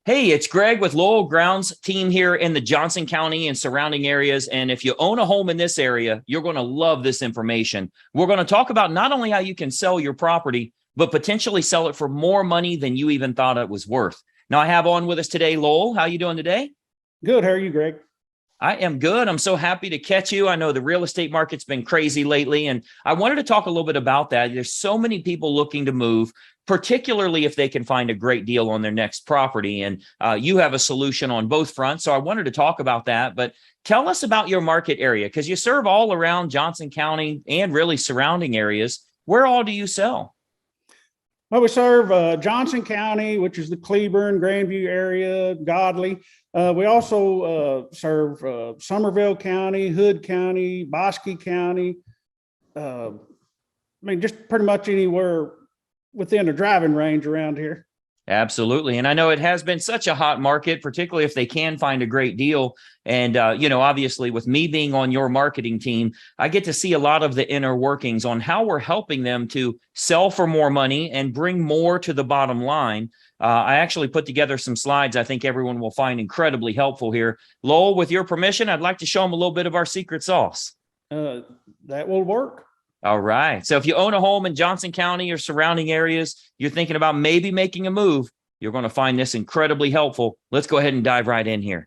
Hey, it's Greg with Lowell Grounds team here in the Johnson County and surrounding areas. And if you own a home in this area, you're going to love this information. We're going to talk about not only how you can sell your property, but potentially sell it for more money than you even thought it was worth. Now, I have on with us today, Lowell. How you doing today? Good. How are you, Greg? I am good. I'm so happy to catch you. I know the real estate market's been crazy lately, and I wanted to talk a little bit about that. There's so many people looking to move, particularly if they can find a great deal on their next property. And you have a solution on both fronts. So I wanted to talk about that. But tell us about your market area, because you serve all around Johnson County and really surrounding areas. Where all do you sell? Well, we serve Johnson County, which is the Cleburne, Grandview area, Godley. We also serve Somerville County, Hood County, Bosque County. Just pretty much anywhere within a driving range around here. Absolutely. And I know it has been such a hot market, particularly if they can find a great deal. And, obviously with me being on your marketing team, I get to see a lot of the inner workings on how we're helping them to sell for more money and bring more to the bottom line. I actually put together some slides I think everyone will find incredibly helpful here. Lowell, with your permission, I'd like to show them a little bit of our secret sauce. That will work. All right. So if you own a home in Johnson County or surrounding areas, you're thinking about maybe making a move, you're going to find this incredibly helpful. Let's go ahead and dive right in here.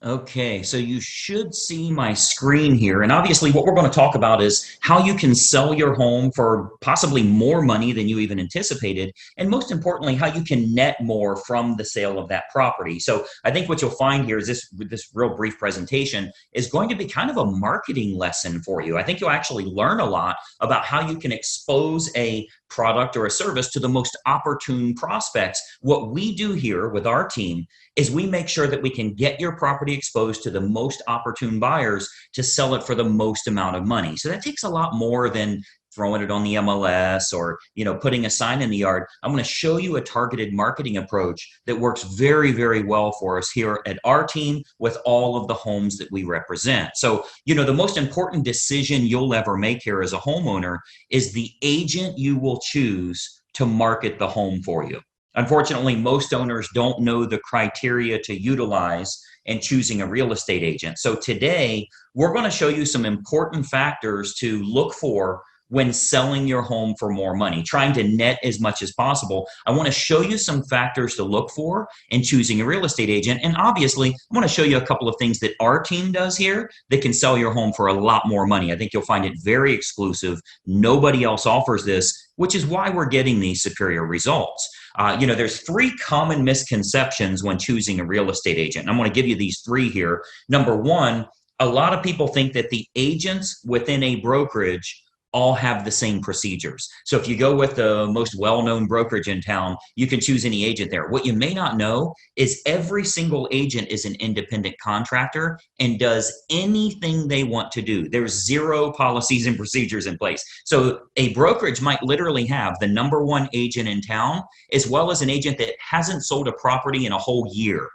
Okay, so you should see my screen here. And obviously what we're going to talk about is how you can sell your home for possibly more money than you even anticipated. And most importantly, how you can net more from the sale of that property. So I think what you'll find here is this real brief presentation is going to be kind of a marketing lesson for you. I think you'll actually learn a lot about how you can expose a product or a service to the most opportune prospects. What we do here with our team is we make sure that we can get your property exposed to the most opportune buyers to sell it for the most amount of money. So that takes a lot more than throwing it on the MLS or, putting a sign in the yard. I'm going to show you a targeted marketing approach that works very, very well for us here at our team with all of the homes that we represent. So, the most important decision you'll ever make here as a homeowner is the agent you will choose to market the home for you. Unfortunately, most owners don't know the criteria to utilize in choosing a real estate agent. So today, we're going to show you some important factors to look for when selling your home for more money, trying to net as much as possible. I want to show you some factors to look for in choosing a real estate agent. And obviously, I want to show you a couple of things that our team does here that can sell your home for a lot more money. I think you'll find it very exclusive. Nobody else offers this, which is why we're getting these superior results. There's three common misconceptions when choosing a real estate agent. I'm going to give you these three here. Number one, a lot of people think that the agents within a brokerage all have the same procedures. So if you go with the most well-known brokerage in town, you can choose any agent there. What you may not know is every single agent is an independent contractor and does anything they want to do. There's zero policies and procedures in place. So a brokerage might literally have the number one agent in town, as well as an agent that hasn't sold a property in a whole year.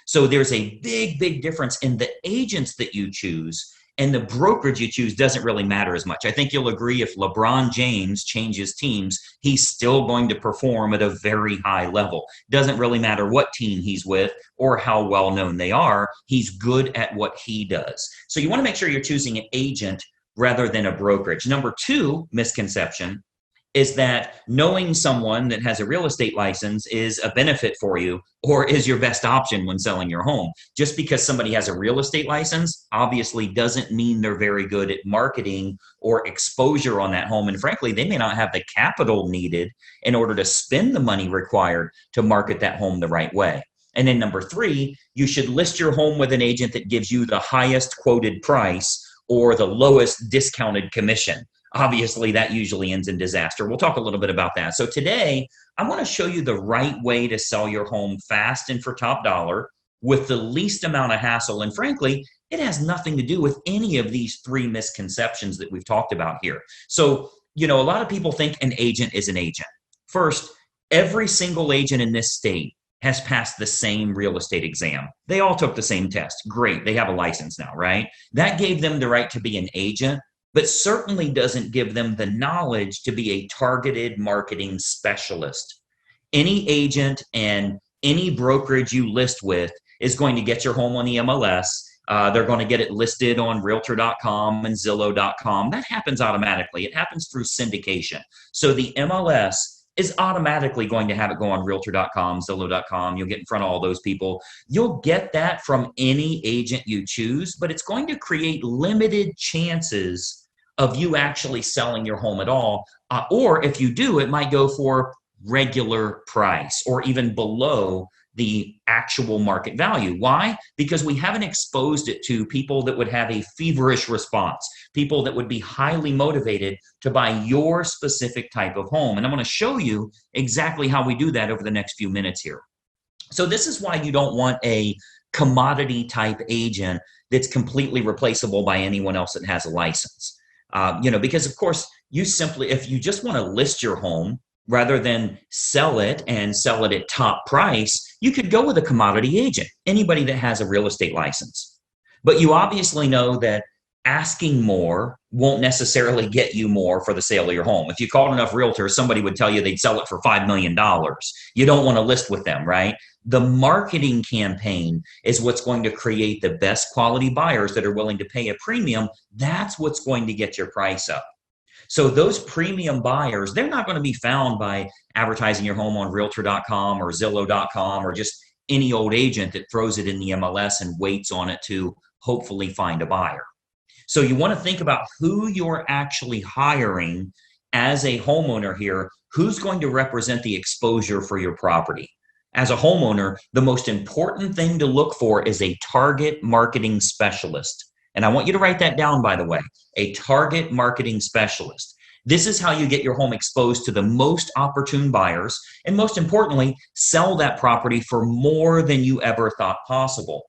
So there's a big, big difference in the agents that you choose, and the brokerage you choose doesn't really matter as much. I think you'll agree if LeBron James changes teams, he's still going to perform at a very high level. Doesn't really matter what team he's with or how well known they are. He's good at what he does. So you want to make sure you're choosing an agent rather than a brokerage. Number two misconception is that knowing someone that has a real estate license is a benefit for you or is your best option when selling your home. Just because somebody has a real estate license obviously doesn't mean they're very good at marketing or exposure on that home. And frankly, they may not have the capital needed in order to spend the money required to market that home the right way. And then number three, you should list your home with an agent that gives you the highest quoted price or the lowest discounted commission. Obviously, that usually ends in disaster. We'll talk a little bit about that. So today, I want to show you the right way to sell your home fast and for top dollar with the least amount of hassle. And frankly, it has nothing to do with any of these three misconceptions that we've talked about here. So, a lot of people think an agent is an agent. First, every single agent in this state has passed the same real estate exam. They all took the same test. Great. They have a license now, right? That gave them the right to be an agent, but certainly doesn't give them the knowledge to be a targeted marketing specialist. Any agent and any brokerage you list with is going to get your home on the MLS. They're going to get it listed on Realtor.com and Zillow.com. That happens automatically. It happens through syndication. So the MLS is automatically going to have it go on Realtor.com, Zillow.com. You'll get in front of all those people. You'll get that from any agent you choose, but it's going to create limited chances of you actually selling your home at all. Or if you do, it might go for regular price or even below the actual market value. Why? Because we haven't exposed it to people that would have a feverish response, people that would be highly motivated to buy your specific type of home. And I'm going to show you exactly how we do that over the next few minutes here. So this is why you don't want a commodity type agent that's completely replaceable by anyone else that has a license. Because of course, if you just want to list your home rather than sell it and sell it at top price, you could go with a commodity agent, anybody that has a real estate license. But you obviously know that asking more won't necessarily get you more for the sale of your home. If you called enough realtors, somebody would tell you they'd sell it for $5 million. You don't want to list with them, right? The marketing campaign is what's going to create the best quality buyers that are willing to pay a premium. That's what's going to get your price up. So those premium buyers, they're not going to be found by advertising your home on Realtor.com or Zillow.com or just any old agent that throws it in the MLS and waits on it to hopefully find a buyer. So you want to think about who you're actually hiring as a homeowner here, who's going to represent the exposure for your property. As a homeowner, the most important thing to look for is a target marketing specialist. And I want you to write that down, by the way, a target marketing specialist. This is how you get your home exposed to the most opportune buyers, and most importantly, sell that property for more than you ever thought possible.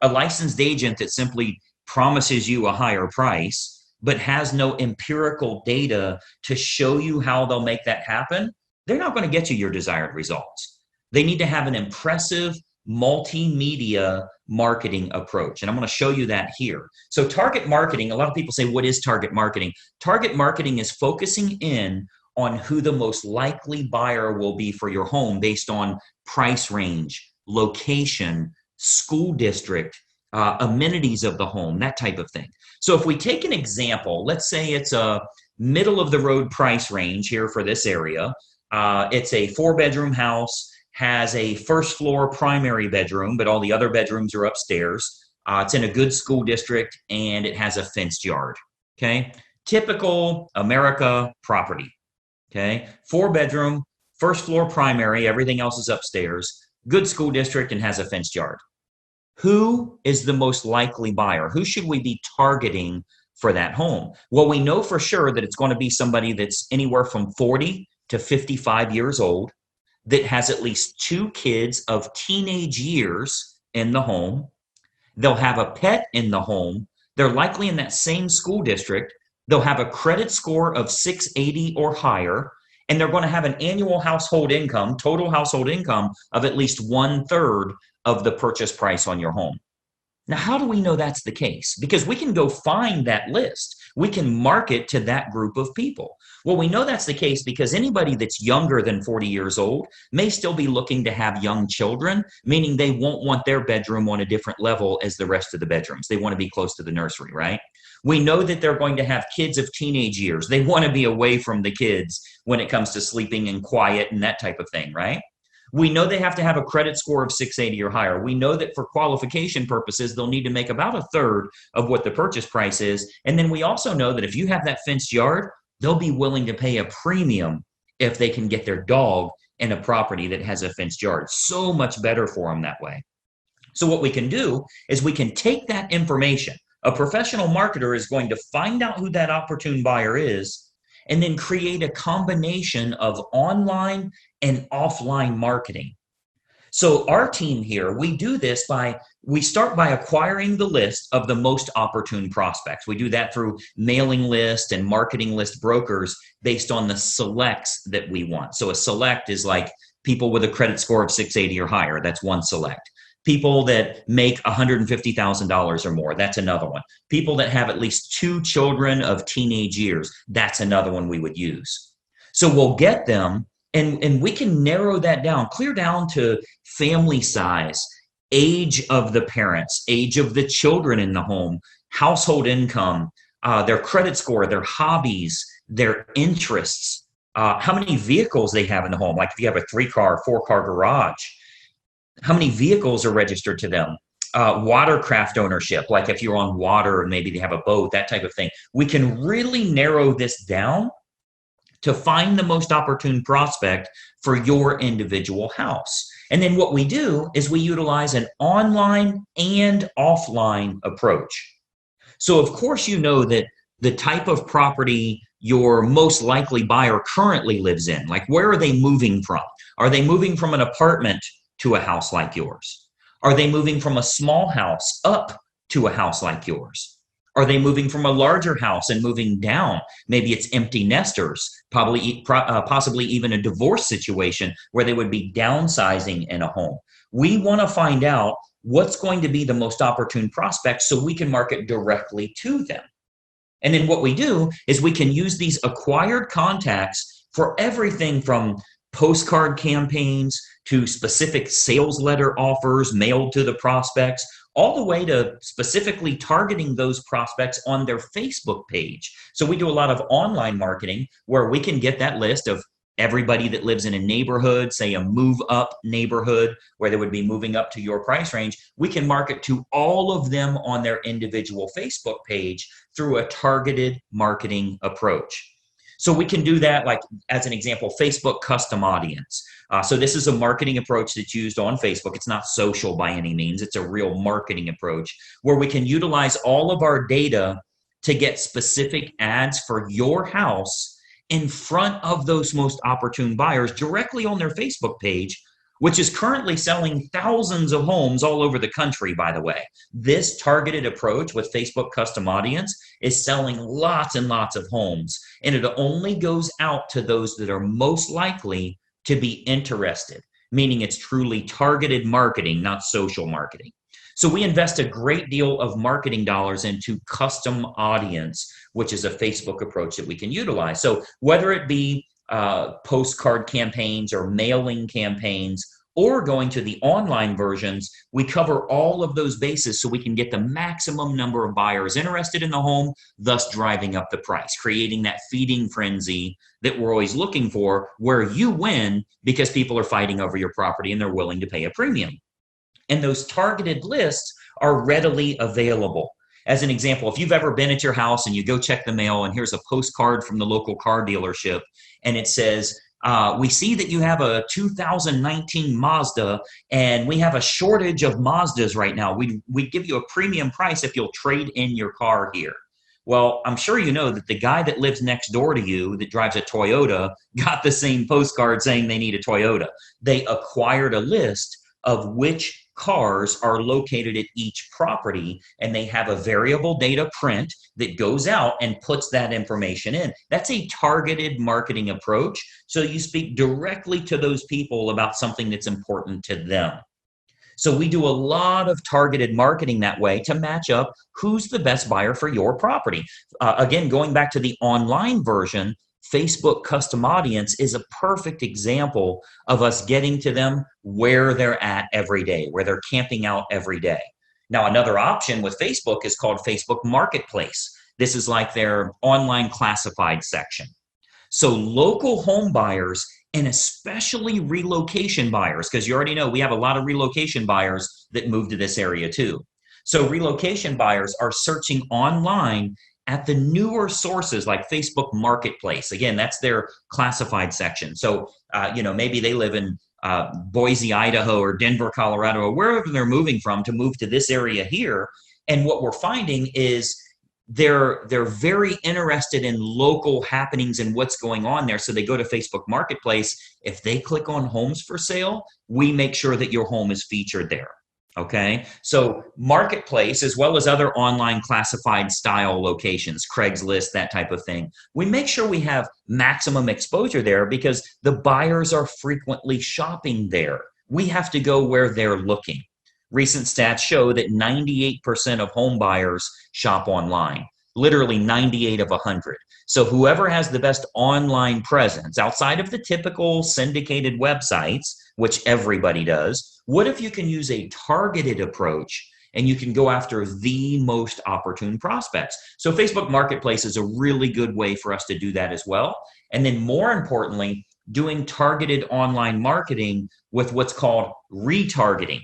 A licensed agent that simply promises you a higher price, but has no empirical data to show you how they'll make that happen, they're not going to get you your desired results. They need to have an impressive multimedia marketing approach. And I'm going to show you that here. So target marketing, a lot of people say, what is target marketing? Target marketing is focusing in on who the most likely buyer will be for your home based on price range, location, school district, amenities of the home, that type of thing. So if we take an example, let's say it's a middle of the road price range here for this area. It's a 4-bedroom house, has a first floor primary bedroom, but all the other bedrooms are upstairs. It's in a good school district and it has a fenced yard. Okay. Typical America property. Okay. 4-bedroom, first floor primary, everything else is upstairs, good school district and has a fenced yard. Who is the most likely buyer? Who should we be targeting for that home? Well, we know for sure that it's going to be somebody that's anywhere from 40 to 55 years old, that has at least 2 kids of teenage years in the home. They'll have a pet in the home. They're likely in that same school district. They'll have a credit score of 680 or higher, and they're going to have an annual household income, total household income of at least 1/3 of the purchase price on your home. Now, how do we know that's the case? Because we can go find that list. We can market to that group of people. Well, we know that's the case because anybody that's younger than 40 years old may still be looking to have young children, meaning they won't want their bedroom on a different level as the rest of the bedrooms. They want to be close to the nursery, right? We know that they're going to have kids of teenage years. They want to be away from the kids when it comes to sleeping and quiet and that type of thing, right? We know they have to have a credit score of 680 or higher. We know that for qualification purposes, they'll need to make about 1/3 of what the purchase price is. And then we also know that if you have that fenced yard, they'll be willing to pay a premium if they can get their dog in a property that has a fenced yard. So much better for them that way. So what we can do is we can take that information. A professional marketer is going to find out who that opportune buyer is and then create a combination of online and offline marketing. So our team here, we do this we start by acquiring the list of the most opportune prospects. We do that through mailing list and marketing list brokers based on the selects that we want. So a select is like people with a credit score of 680 or higher. That's one select. People that make $150,000 or more, that's another one. People that have at least 2 children of teenage years, that's another one we would use. So we'll get them, And we can narrow that down, clear down to family size, age of the parents, age of the children in the home, household income, their credit score, their hobbies, their interests, how many vehicles they have in the home. Like if you have a 3-car, 4-car garage, how many vehicles are registered to them? Watercraft ownership, like if you're on water and maybe they have a boat, that type of thing. We can really narrow this down to find the most opportune prospect for your individual house. And then what we do is we utilize an online and offline approach. So of course, you know that the type of property your most likely buyer currently lives in, like where are they moving from? Are they moving from an apartment to a house like yours? Are they moving from a small house up to a house like yours? Are they moving from a larger house and moving down? Maybe it's empty nesters, possibly even a divorce situation where they would be downsizing in a home. We want to find out what's going to be the most opportune prospect so we can market directly to them. And then what we do is we can use these acquired contacts for everything from postcard campaigns to specific sales letter offers mailed to the prospects, all the way to specifically targeting those prospects on their Facebook page. So we do a lot of online marketing where we can get that list of everybody that lives in a neighborhood, say a move up neighborhood where they would be moving up to your price range. We can market to all of them on their individual Facebook page through a targeted marketing approach. So we can do that, like as an example, Facebook custom audience. So this is a marketing approach that's used on Facebook. It's not social by any means. It's a real marketing approach where we can utilize all of our data to get specific ads for your house in front of those most opportune buyers directly on their Facebook page, which is currently selling thousands of homes all over the country, by the way. This targeted approach with Facebook custom audience is selling lots and lots of homes, and it only goes out to those that are most likely to be interested, meaning it's truly targeted marketing, not social marketing. So we invest a great deal of marketing dollars into custom audience, which is a Facebook approach that we can utilize. So whether it be postcard campaigns or mailing campaigns or going to the online versions, we cover all of those bases so we can get the maximum number of buyers interested in the home, thus driving up the price, creating that feeding frenzy that we're always looking for, where you win because people are fighting over your property and they're willing to pay a premium. And those targeted lists are readily available. As an example, if you've ever been at your house and you go check the mail and here's a postcard from the local car dealership and it says, we see that you have a 2019 Mazda and we have a shortage of Mazdas right now. We'd give you a premium price if you'll trade in your car here. Well, I'm sure you know that the guy that lives next door to you that drives a Toyota got the same postcard saying they need a Toyota. They acquired a list of which cars are located at each property, and they have a variable data print that goes out and puts that information in. That's a targeted marketing approach. So you speak directly to those people about something that's important to them. So we do a lot of targeted marketing that way to match up who's the best buyer for your property. Again, going back to the online version, Facebook custom audience is a perfect example of us getting to them where they're at every day, where they're camping out every day. Now, another option with Facebook is called Facebook Marketplace. This is like their online classified section. So local home buyers and especially relocation buyers, because you already know we have a lot of relocation buyers that move to this area too. So relocation buyers are searching online at the newer sources like Facebook Marketplace. Again, that's their classified section. So, maybe they live in Boise, Idaho, or Denver, Colorado, or wherever they're moving from to move to this area here. And what we're finding is they're very interested in local happenings and what's going on there. So they go to Facebook Marketplace. If they click on homes for sale, we make sure that your home is featured there. Okay, so Marketplace, as well as other online classified style locations, Craigslist, that type of thing, we make sure we have maximum exposure there because the buyers are frequently shopping there. We have to go where they're looking. Recent stats show that 98% of home buyers shop online, literally 98 of 100. So whoever has the best online presence outside of the typical syndicated websites, which everybody does, what if you can use a targeted approach and you can go after the most opportune prospects? So Facebook Marketplace is a really good way for us to do that as well. And then more importantly, doing targeted online marketing with what's called retargeting.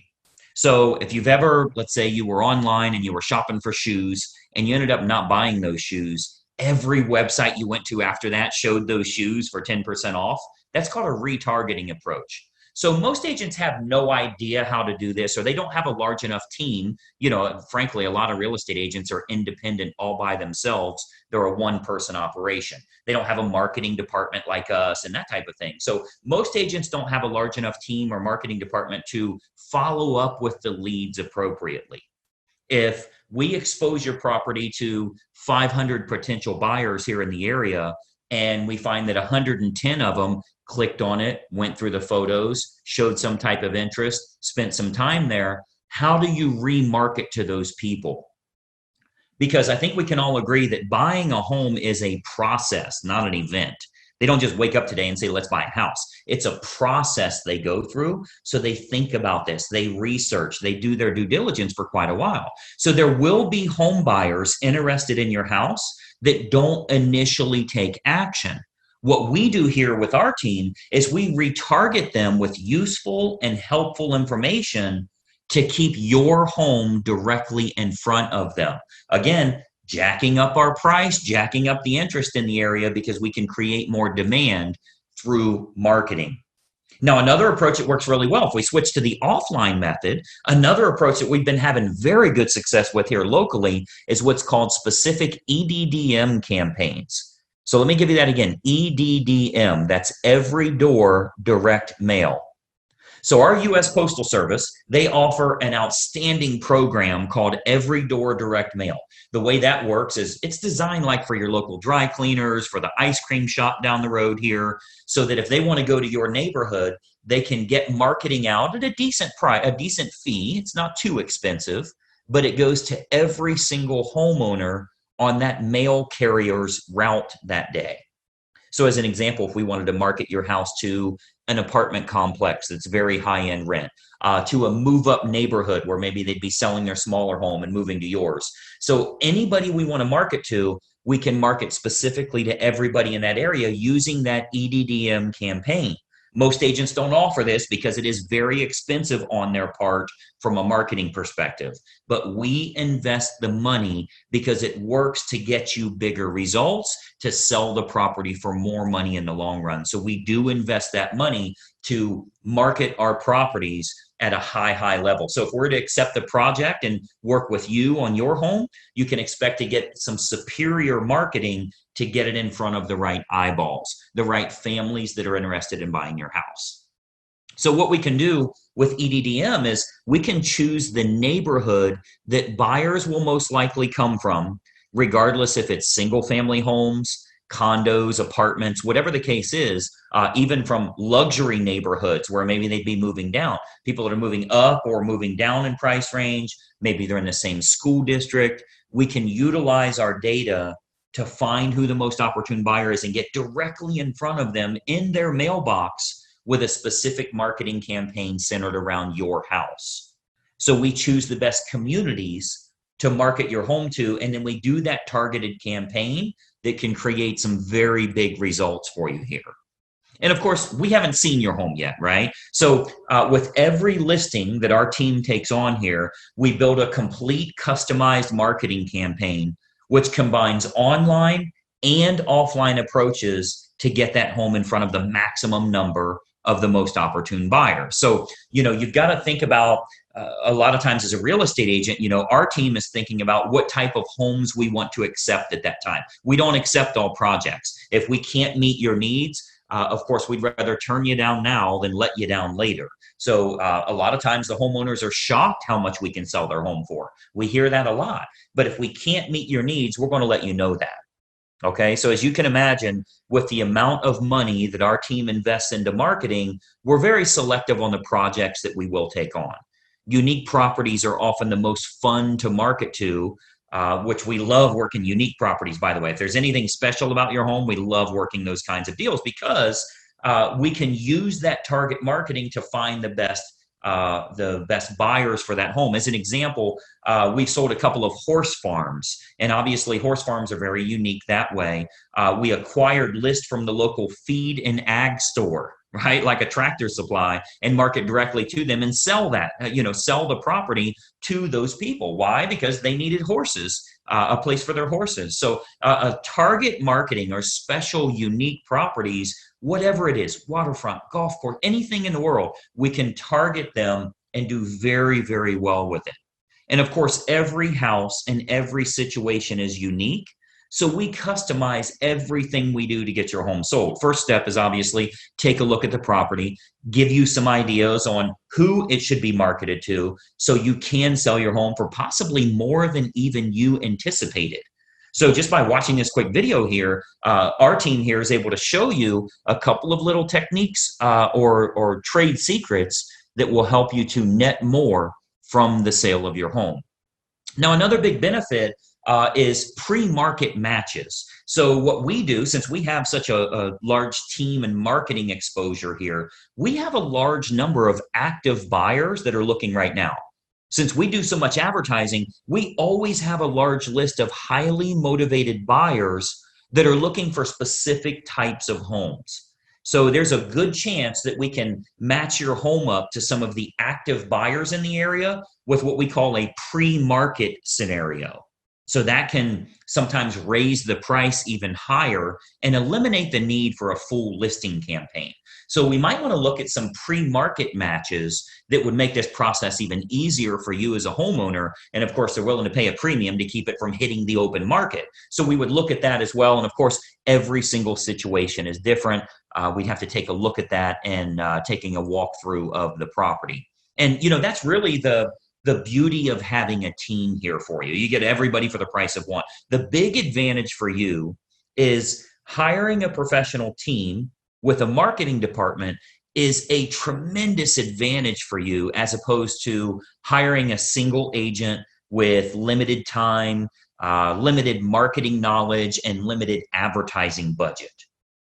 So if you've ever, let's say you were online and you were shopping for shoes and you ended up not buying those shoes, every website you went to after that showed those shoes for 10% off. That's called a retargeting approach. So most agents have no idea how to do this, or they don't have a large enough team. You know, frankly, a lot of real estate agents are independent all by themselves. They're a one-person operation. They don't have a marketing department like us and that type of thing. So most agents don't have a large enough team or marketing department to follow up with the leads appropriately. If we expose your property to 500 potential buyers here in the area, and we find that 110 of them clicked on it, went through the photos, showed some type of interest, spent some time there, how do you remarket to those people? Because I think we can all agree that buying a home is a process, not an event. They don't just wake up today and say, let's buy a house. It's a process they go through. So they think about this, they research, they do their due diligence for quite a while. So there will be home buyers interested in your house that don't initially take action. What we do here with our team is we retarget them with useful and helpful information to keep your home directly in front of them. Again, jacking up our price, jacking up the interest in the area because we can create more demand through marketing. Now, another approach that works really well, if we switch to the offline method, another approach that we've been having very good success with here locally is what's called specific EDDM campaigns. So let me give you that again, EDDM, that's Every Door Direct Mail. So our U.S. Postal Service, they offer an outstanding program called Every Door Direct Mail. The way that works is it's designed like for your local dry cleaners, for the ice cream shop down the road here, so that if they want to go to your neighborhood, they can get marketing out at a decent price, a decent fee. It's not too expensive, but it goes to every single homeowner on that mail carrier's route that day. So as an example, if we wanted to market your house to an apartment complex that's very high-end rent, to a move-up neighborhood where maybe they'd be selling their smaller home and moving to yours. So anybody we want to market to, we can market specifically to everybody in that area using that EDDM campaign. Most agents don't offer this because it is very expensive on their part from a marketing perspective. But we invest the money because it works to get you bigger results, to sell the property for more money in the long run. So we do invest that money to market our properties at a high level. So if we're to accept the project and work with you on your home, you can expect to get some superior marketing to get it in front of the right eyeballs, the right families that are interested in buying your house. So what we can do with EDDM is we can choose the neighborhood that buyers will most likely come from, regardless if it's single family homes, condos, apartments, whatever the case is, even from luxury neighborhoods where maybe they'd be moving down. People that are moving up or moving down in price range, maybe they're in the same school district. We can utilize our data to find who the most opportune buyer is and get directly in front of them in their mailbox with a specific marketing campaign centered around your house. So we choose the best communities to market your home to, and then we do that targeted campaign that can create some very big results for you here. And of course, we haven't seen your home yet, right? So with every listing that our team takes on here, we build a complete customized marketing campaign which combines online and offline approaches to get that home in front of the maximum number of the most opportune buyer. So, you've got to think about a lot of times as a real estate agent, our team is thinking about what type of homes we want to accept at that time. We don't accept all projects. If we can't meet your needs, of course, we'd rather turn you down now than let you down later. So a lot of times the homeowners are shocked how much we can sell their home for. We hear that a lot. But if we can't meet your needs, we're going to let you know that. Okay, so as you can imagine, with the amount of money that our team invests into marketing, we're very selective on the projects that we will take on. Unique properties are often the most fun to market to which we love working unique properties, by the way. If there's anything special about your home, we love working those kinds of deals because we can use that target marketing to find the best buyers for that home. As an example, we've sold a couple of horse farms, and obviously horse farms are very unique that way. We acquired list from the local feed and ag store, right? Like a Tractor Supply, and market directly to them and sell that, sell the property to those people. Why? Because they needed horses, a place for their horses. So a target marketing or special unique properties, whatever it is, waterfront, golf course, anything in the world, we can target them and do very, very well with it. And of course, every house and every situation is unique. So we customize everything we do to get your home sold. First step is obviously take a look at the property, give you some ideas on who it should be marketed to so you can sell your home for possibly more than even you anticipated. So just by watching this quick video here, our team here is able to show you a couple of little techniques or trade secrets that will help you to net more from the sale of your home. Now, another big benefit is pre-market matches. So what we do, since we have such a large team and marketing exposure here, we have a large number of active buyers that are looking right now. Since we do so much advertising, we always have a large list of highly motivated buyers that are looking for specific types of homes. So there's a good chance that we can match your home up to some of the active buyers in the area with what we call a pre-market scenario. So that can sometimes raise the price even higher and eliminate the need for a full listing campaign. So we might want to look at some pre-market matches that would make this process even easier for you as a homeowner. And of course, they're willing to pay a premium to keep it from hitting the open market. So we would look at that as well. And of course, every single situation is different. We'd have to take a look at that and taking a walkthrough of the property. And, that's really the beauty of having a team here for you. You get everybody for the price of one. The big advantage for you is hiring a professional team with a marketing department is a tremendous advantage for you as opposed to hiring a single agent with limited time, limited marketing knowledge, and limited advertising budget.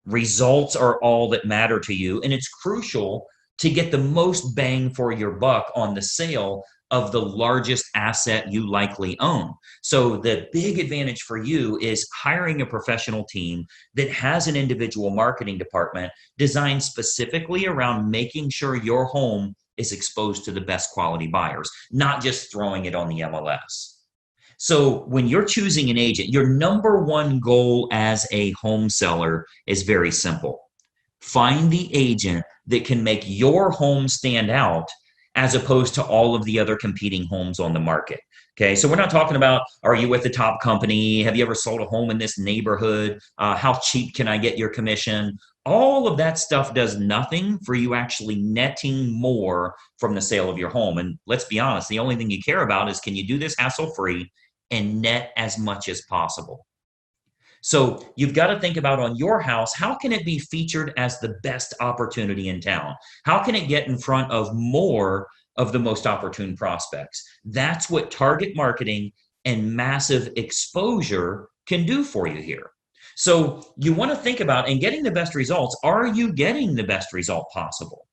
Results are all that matter to you, and it's crucial to get the most bang for your buck on the sale of the largest asset you likely own. So the big advantage for you is hiring a professional team that has an individual marketing department designed specifically around making sure your home is exposed to the best quality buyers, not just throwing it on the MLS. So when you're choosing an agent, your number one goal as a home seller is very simple. Find the agent that can make your home stand out as opposed to all of the other competing homes on the market. Okay, so we're not talking about, are you with the top company? Have you ever sold a home in this neighborhood? How cheap can I get your commission? All of that stuff does nothing for you actually netting more from the sale of your home. And let's be honest, the only thing you care about is, can you do this hassle-free and net as much as possible? So you've got to think about, on your house, how can it be featured as the best opportunity in town? How can it get in front of more of the most opportune prospects? That's what target marketing and massive exposure can do for you here. So you want to think about, in getting the best results, are you getting the best result possible?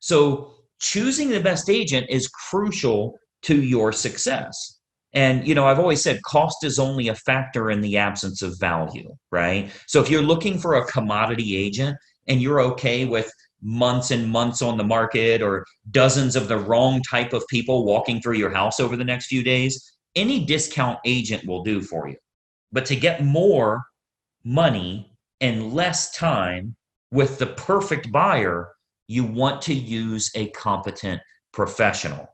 So choosing the best agent is crucial to your success. And, I've always said cost is only a factor in the absence of value, right? So if you're looking for a commodity agent and you're okay with months and months on the market or dozens of the wrong type of people walking through your house over the next few days, any discount agent will do for you. But to get more money and less time with the perfect buyer, you want to use a competent professional.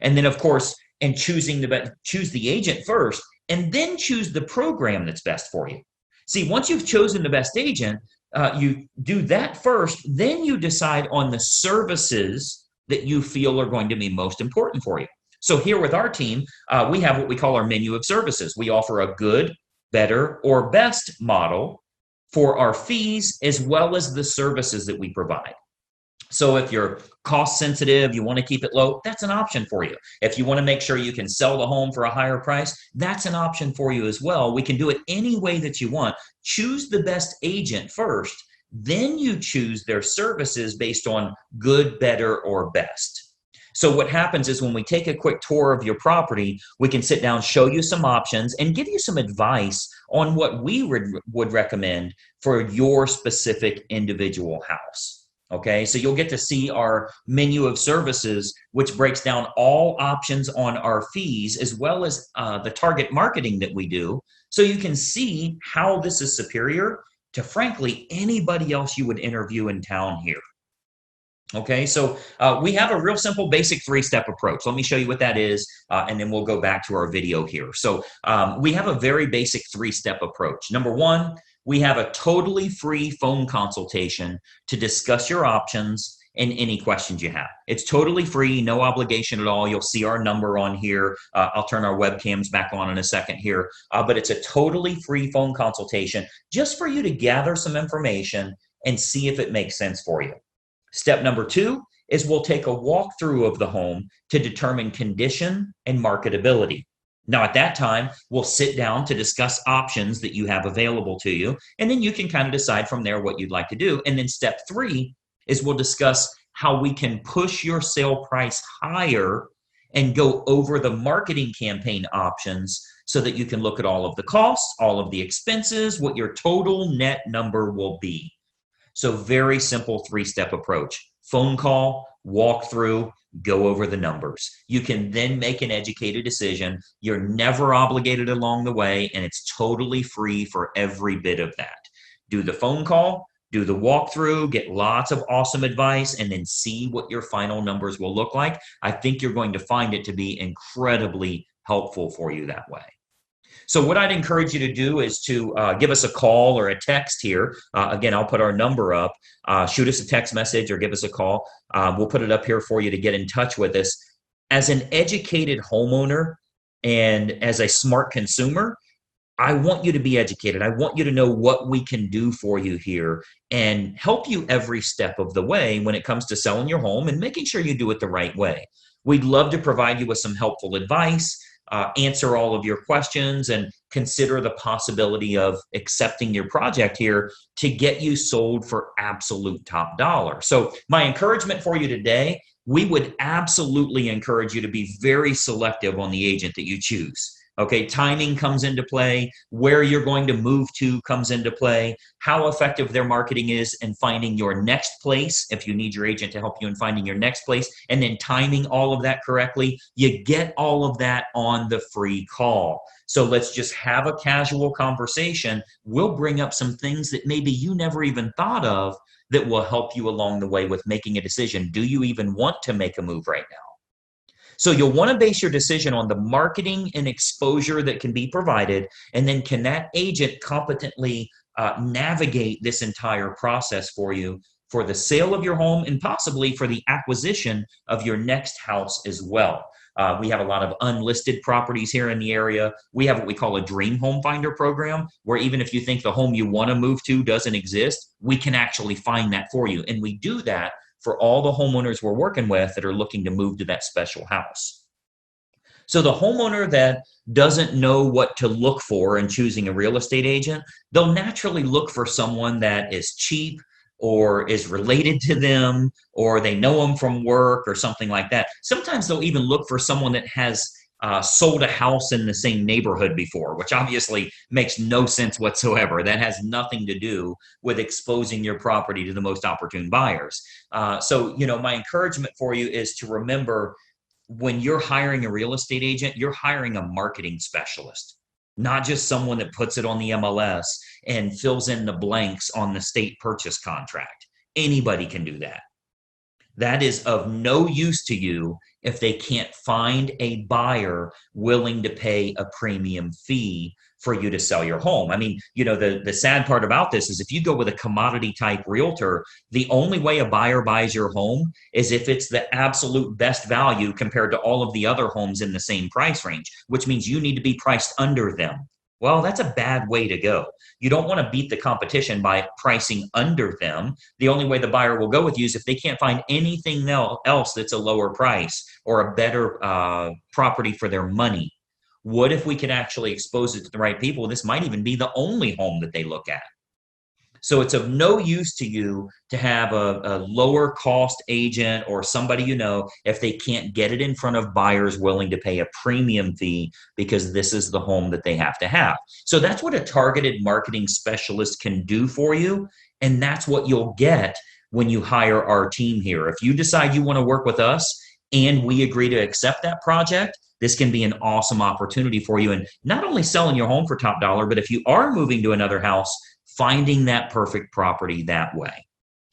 And then, of course, choose the agent first, and then choose the program that's best for you. See, once you've chosen the best agent, you do that first, then you decide on the services that you feel are going to be most important for you. So here with our team, we have what we call our menu of services. We offer a good, better, or best model for our fees, as well as the services that we provide. So if you're cost sensitive, you want to keep it low, that's an option for you. If you want to make sure you can sell the home for a higher price, that's an option for you as well. We can do it any way that you want. Choose the best agent first, then you choose their services based on good, better, or best. So what happens is when we take a quick tour of your property, we can sit down, show you some options, and give you some advice on what we would recommend for your specific individual house. Okay, so you'll get to see our menu of services, which breaks down all options on our fees, as well as the target marketing that we do. So you can see how this is superior to, frankly, anybody else you would interview in town here. Okay, so we have a real simple basic three-step approach. Let me show you what that is, and then we'll go back to our video here. So we have a very basic three-step approach. Number one, we have a totally free phone consultation to discuss your options and any questions you have. It's totally free, no obligation at all. You'll see our number on here. I'll turn our webcams back on in a second here, but it's a totally free phone consultation just for you to gather some information and see if it makes sense for you. Step number two is we'll take a walkthrough of the home to determine condition and marketability. Now, at that time, we'll sit down to discuss options that you have available to you, and then you can kind of decide from there what you'd like to do. And then step three is we'll discuss how we can push your sale price higher and go over the marketing campaign options so that you can look at all of the costs, all of the expenses, what your total net number will be. So very simple three-step approach. Phone call, walk through, go over the numbers. You can then make an educated decision. You're never obligated along the way, and it's totally free for every bit of that. Do the phone call, do the walkthrough, get lots of awesome advice, and then see what your final numbers will look like. I think you're going to find it to be incredibly helpful for you that way. So what I'd encourage you to do is to give us a call or a text here. Again, I'll put our number up. Shoot us a text message or give us a call. We'll put it up here for you to get in touch with us. As an educated homeowner and as a smart consumer, I want you to be educated. I want you to know what we can do for you here and help you every step of the way when it comes to selling your home and making sure you do it the right way. We'd love to provide you with some helpful advice, answer all of your questions, and consider the possibility of accepting your project here to get you sold for absolute top dollar. So my encouragement for you today, we would absolutely encourage you to be very selective on the agent that you choose. Okay, timing comes into play, where you're going to move to comes into play, how effective their marketing is in finding your next place, if you need your agent to help you in finding your next place, and then timing all of that correctly. You get all of that on the free call. So let's just have a casual conversation. We'll bring up some things that maybe you never even thought of that will help you along the way with making a decision. Do you even want to make a move right now? So you'll want to base your decision on the marketing and exposure that can be provided, and then can that agent competently navigate this entire process for you for the sale of your home and possibly for the acquisition of your next house as well. We have a lot of unlisted properties here in the area. We have what we call a dream home finder program, where even if you think the home you want to move to doesn't exist, we can actually find that for you. And we do that for all the homeowners we're working with that are looking to move to that special house. So the homeowner that doesn't know what to look for in choosing a real estate agent, they'll naturally look for someone that is cheap or is related to them, or they know them from work or something like that. Sometimes they'll even look for someone that has sold a house in the same neighborhood before, which obviously makes no sense whatsoever. That has nothing to do with exposing your property to the most opportune buyers. So, my encouragement for you is to remember, when you're hiring a real estate agent, you're hiring a marketing specialist, not just someone that puts it on the MLS and fills in the blanks on the state purchase contract. Anybody can do that. That is of no use to you if they can't find a buyer willing to pay a premium fee for you to sell your home. I mean, the sad part about this is if you go with a commodity type realtor, the only way a buyer buys your home is if it's the absolute best value compared to all of the other homes in the same price range, which means you need to be priced under them. Well, that's a bad way to go. You don't want to beat the competition by pricing under them. The only way the buyer will go with you is if they can't find anything else that's a lower price or a better property for their money. What if we could actually expose it to the right people? This might even be the only home that they look at. So it's of no use to you to have a lower cost agent or somebody you know if they can't get it in front of buyers willing to pay a premium fee because this is the home that they have to have. So that's what a targeted marketing specialist can do for you. And that's what you'll get when you hire our team here. If you decide you want to work with us and we agree to accept that project, this can be an awesome opportunity for you. And not only selling your home for top dollar, but if you are moving to another house, finding that perfect property that way.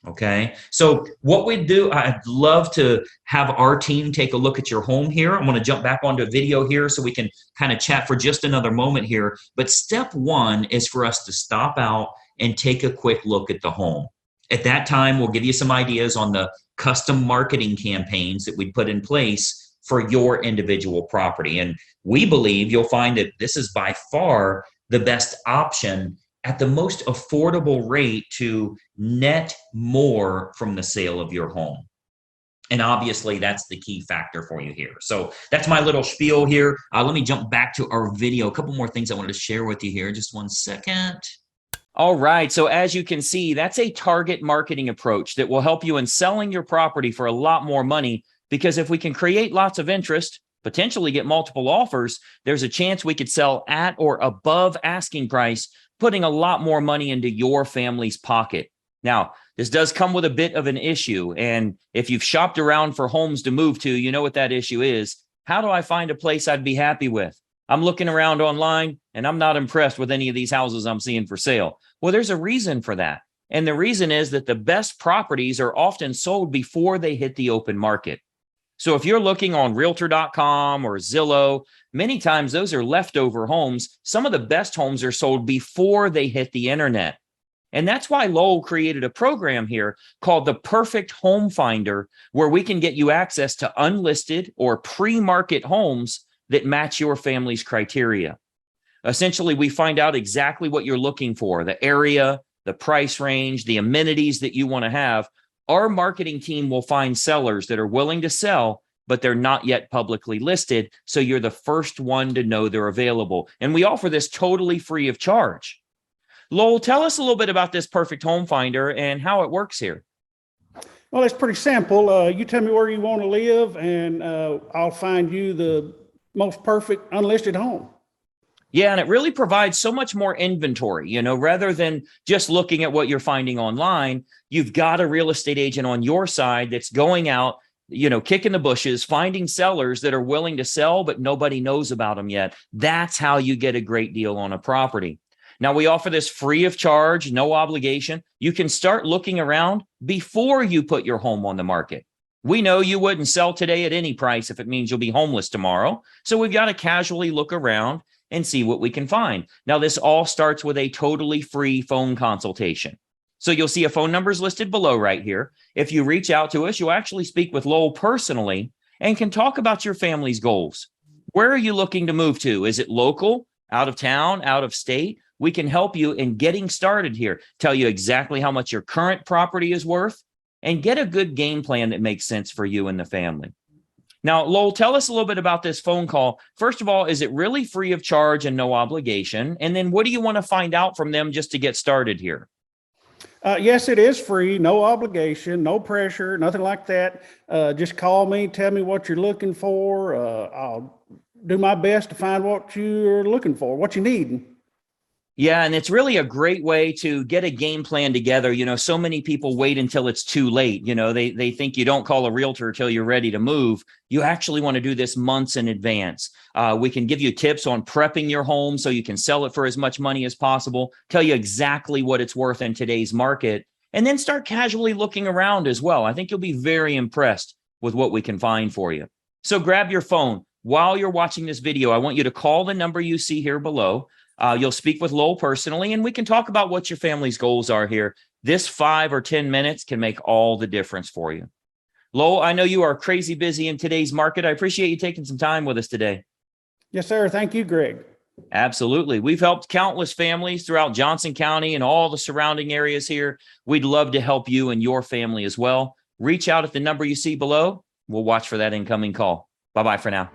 Okay. So what we do, I'd love to have our team take a look at your home here. I'm going to jump back onto a video here so we can kind of chat for just another moment here. But step one is for us to stop out and take a quick look at the home. At that time, we'll give you some ideas on the custom marketing campaigns that we put in place for your individual property. And we believe you'll find that this is by far the best option at the most affordable rate to net more from the sale of your home. And obviously, that's the key factor for you here. So that's my little spiel here. Let me jump back to our video. A couple more things I wanted to share with you here. Just 1 second. All right. So as you can see, that's a target marketing approach that will help you in selling your property for a lot more money. Because if we can create lots of interest, potentially get multiple offers, there's a chance we could sell at or above asking price, putting a lot more money into your family's pocket. Now, this does come with a bit of an issue. And if you've shopped around for homes to move to, you know what that issue is. How do I find a place I'd be happy with? I'm looking around online and I'm not impressed with any of these houses I'm seeing for sale. Well, there's a reason for that. And the reason is that the best properties are often sold before they hit the open market. So if you're looking on realtor.com or Zillow, many times those are leftover homes. Some of the best homes are sold before they hit the internet. And that's why Lowell created a program here called the Perfect Home Finder, where we can get you access to unlisted or pre-market homes that match your family's criteria. Essentially, we find out exactly what you're looking for, the area, the price range, the amenities that you want to have. Our marketing team will find sellers that are willing to sell, but they're not yet publicly listed. So you're the first one to know they're available. And we offer this totally free of charge. Lowell, tell us a little bit about this Perfect Home Finder and how it works here. Well, it's pretty simple. You tell me where you want to live, and I'll find you the most perfect unlisted home. Yeah, and it really provides so much more inventory, rather than just looking at what you're finding online. You've got a real estate agent on your side that's going out, kicking the bushes, finding sellers that are willing to sell, but nobody knows about them yet. That's how you get a great deal on a property. Now, we offer this free of charge, no obligation. You can start looking around before you put your home on the market. We know you wouldn't sell today at any price if it means you'll be homeless tomorrow. So we've got to casually look around and see what we can find. Now, this all starts with a totally free phone consultation. So you'll see a phone number is listed below right here. If you reach out to us, you'll actually speak with Lowell personally and can talk about your family's goals. Where are you looking to move to? Is it local, out of town, out of state? We can help you in getting started here, tell you exactly how much your current property is worth, and get a good game plan that makes sense for you and the family. Now, Lowell, tell us a little bit about this phone call. First of all, is it really free of charge and no obligation? And then what do you want to find out from them just to get started here? Yes, it is free, no obligation, no pressure, nothing like that. Just call me, tell me what you're looking for. I'll do my best to find what you're looking for, what you need. Yeah, and it's really a great way to get a game plan together. So many people wait until it's too late. They think you don't call a realtor until you're ready to move. You actually want to do this months in advance. We can give you tips on prepping your home so you can sell it for as much money as possible, tell you exactly what it's worth in today's market, and then start casually looking around as well. I think you'll be very impressed with what we can find for you. So grab your phone. While you're watching this video, I want you to call the number you see here below. You'll speak with Lowell personally, and we can talk about what your family's goals are here. This 5 or 10 minutes can make all the difference for you. Lowell, I know you are crazy busy in today's market. I appreciate you taking some time with us today. Yes, sir. Thank you, Greg. Absolutely. We've helped countless families throughout Johnson County and all the surrounding areas here. We'd love to help you and your family as well. Reach out at the number you see below. We'll watch for that incoming call. Bye-bye for now.